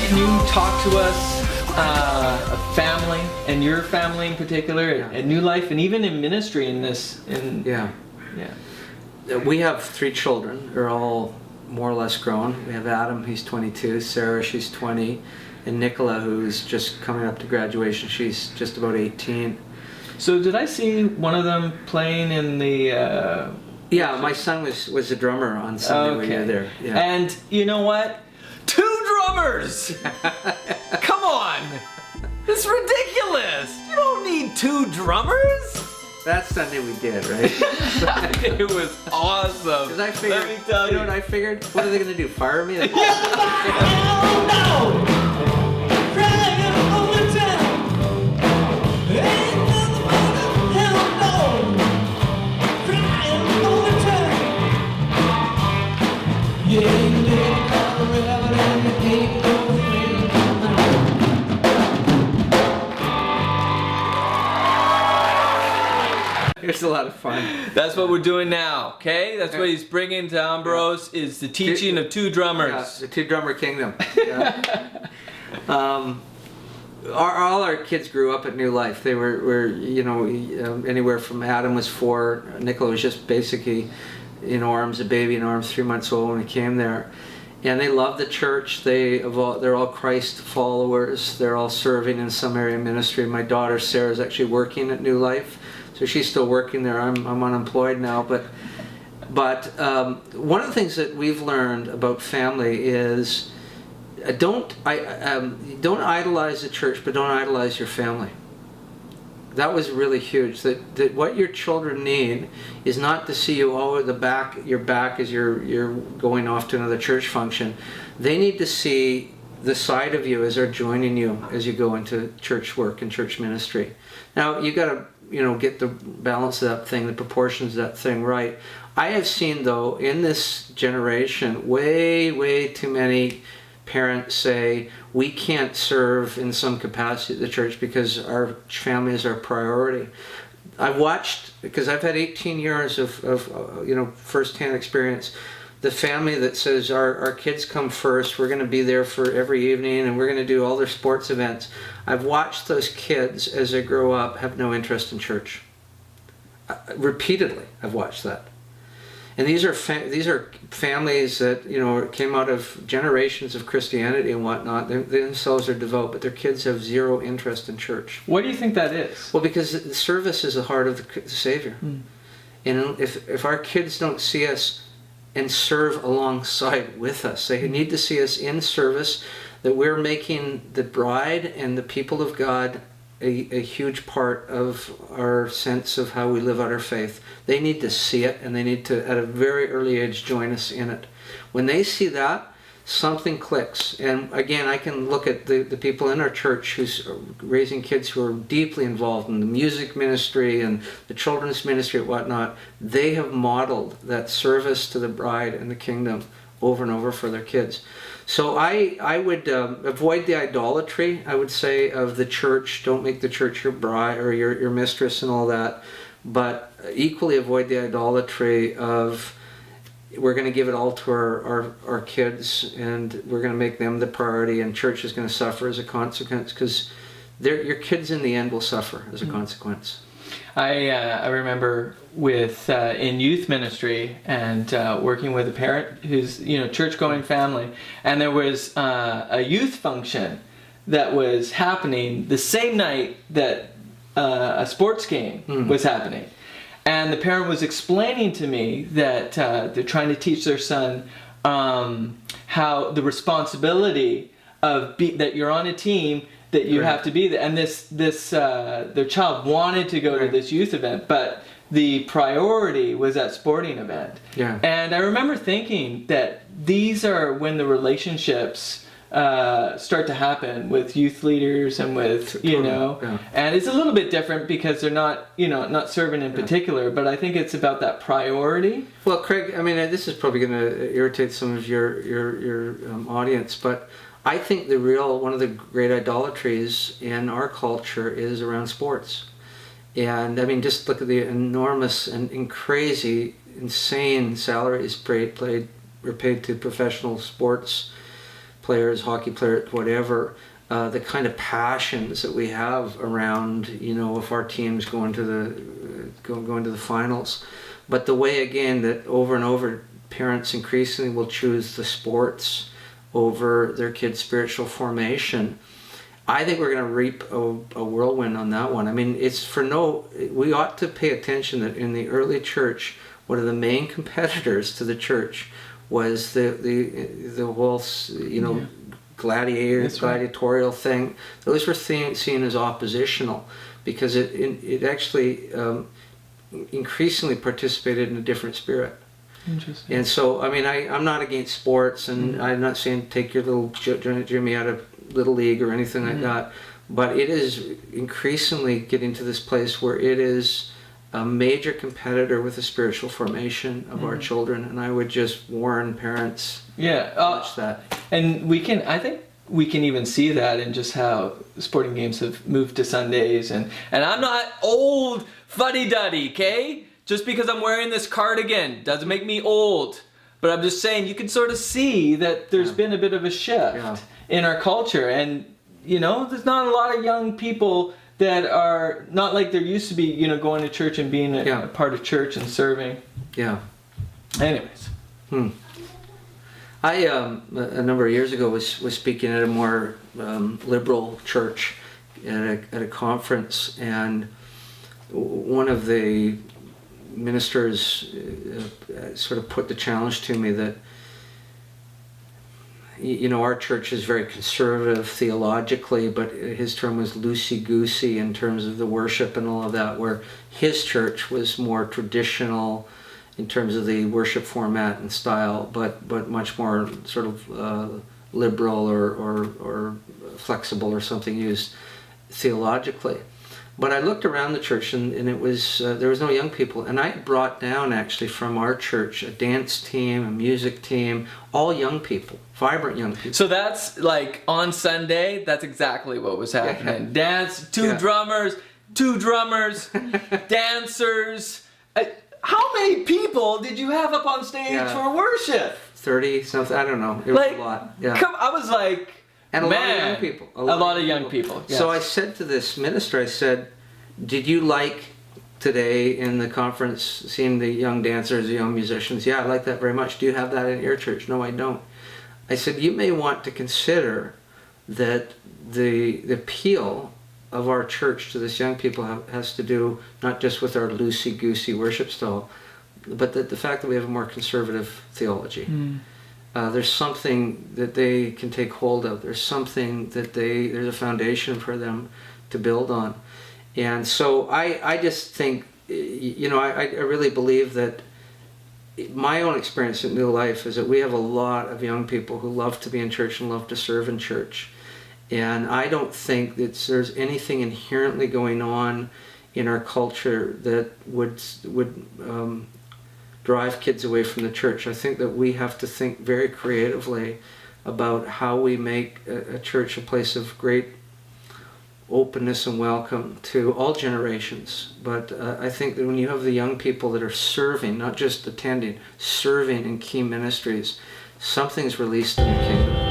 can you talk to us of family and your family in particular, and New Life, and even in ministry in this? Yeah. We have 3 children. They're all more or less grown. We have Adam, he's 22, Sarah, she's 20, and Nicola, who's just coming up to graduation, she's just about 18. So did I see one of them playing in the... Yeah, my son was a drummer on Sunday when you were there. Yeah. And you know what? 2 drummers! Come on! It's ridiculous! You don't need 2 drummers! That Sunday we did, right? It was awesome. Because I figured, let me tell you know what I figured? What are they going to do, fire me? Like, It's a lot of fun. That's what we're doing now, okay? That's what he's bringing to Ambrose, is the teaching of 2 drummers. Yeah, the 2 drummer kingdom. Yeah. All our kids grew up at New Life. They were anywhere from Adam was 4, Nicola was just basically in arms, a baby in arms, 3 months old when he came there. And they love the church. They're all Christ followers. They're all serving in some area of ministry. My daughter Sarah is actually working at New Life, so she's still working there. I'm unemployed now, but one of the things that we've learned about family is don't idolize the church, but don't idolize your family. That was really huge. That what your children need is not to see you over your back as you're going off to another church function. They need to see the side of you as they're joining you as you go into church work and church ministry. Now you got to get the balance of that thing, the proportions of that thing right. I have seen though in this generation way too many parents say we can't serve in some capacity at the church because our family is our priority. I've watched, because I've had 18 years of first-hand experience, the family that says our kids come first, we're going to be there for every evening and we're going to do all their sports events. I've watched those kids as they grow up have no interest in church. Repeatedly I've watched that. And these are families that came out of generations of Christianity and whatnot. They themselves are devout, but their kids have zero interest in church. What do you think that is? Well, because the service is the heart of the Savior. And if our kids don't see us and serve alongside with us, they need to see us in service, that we're making the bride and the people of God a huge part of our sense of how we live out our faith. They need to see it, and they need to, at a very early age, join us in it. When they see that, something clicks. And again, I can look at the people in our church who's raising kids who are deeply involved in the music ministry and the children's ministry and whatnot. They have modeled that service to the bride and the kingdom over and over for their kids. So I would avoid the idolatry, I would say, of the church. Don't make the church your bride or your mistress and all that. But equally avoid the idolatry of we're going to give it all to our kids and we're going to make them the priority, and church is going to suffer as a consequence, because your kids in the end will suffer as a consequence. I remember with in youth ministry and working with a parent who's church-going family, and there was a youth function that was happening the same night that a sports game was happening, and the parent was explaining to me that they're trying to teach their son how the responsibility of that you're on a team, that you have to be there, and their child wanted to go to this youth event, but the priority was that sporting event. Yeah. And I remember thinking that these are when the relationships start to happen with youth leaders and with and it's a little bit different because they're not not serving in particular, but I think it's about that priority. Well, Craig, I mean, this is probably going to irritate some of your audience, but I think one of the great idolatries in our culture is around sports. And I mean, just look at the enormous and crazy, insane salaries paid to professional sports players, hockey players, whatever, the kind of passions that we have around, if our team's going to the finals. But the way, again, that over and over parents increasingly will choose the sports over their kids' spiritual formation, I think we're going to reap a whirlwind on that one. I mean, we ought to pay attention that in the early church, one of the main competitors to the church was the whole, gladiatorial thing. Those were seen as oppositional because it actually increasingly participated in a different spirit. Interesting. And so, I mean, I'm not against sports, and I'm not saying take your little Jimmy out of Little League or anything like that, but it is increasingly getting to this place where it is a major competitor with the spiritual formation of our children, and I would just warn parents watch that. And I think we can even see that in just how sporting games have moved to Sundays, and I'm not old fuddy-duddy, okay? Just because I'm wearing this cardigan doesn't make me old. But I'm just saying, you can sort of see that there's been a bit of a shift in our culture. And, there's not a lot of young people that are not like there used to be, going to church and being a part of church and serving. Yeah. Anyways. I, a number of years ago, was speaking at a more liberal church at a conference, and one of the ministers sort of put the challenge to me that our church is very conservative theologically, but his term was loosey-goosey in terms of the worship and all of that, where his church was more traditional in terms of the worship format and style, but much more sort of liberal or flexible or something used theologically. But I looked around the church, and it was there was no young people. And I brought down, actually, from our church, a dance team, a music team, all young people, vibrant young people. So that's like on Sunday, that's exactly what was happening. Dance, two drummers, dancers. How many people did you have up on stage for worship? 30 something, I don't know. It was a lot. Yeah. I was like... And a lot of young people. A lot of young people. Yes. So I said to this minister, I said, did you like today in the conference seeing the young dancers, the young musicians? Yeah, I like that very much. Do you have that in your church? No, I don't. I said, you may want to consider that the appeal of our church to this young people has to do not just with our loosey-goosey worship style, but the fact that we have a more conservative theology. There's something that they can take hold of. There's something that there's a foundation for them to build on. And so I just think, I really believe that my own experience in New Life is that we have a lot of young people who love to be in church and love to serve in church. And I don't think that there's anything inherently going on in our culture that would drive kids away from the church. I think that we have to think very creatively about how we make a church a place of great openness and welcome to all generations. But I think that when you have the young people that are serving, not just attending, serving in key ministries, something's released in the kingdom.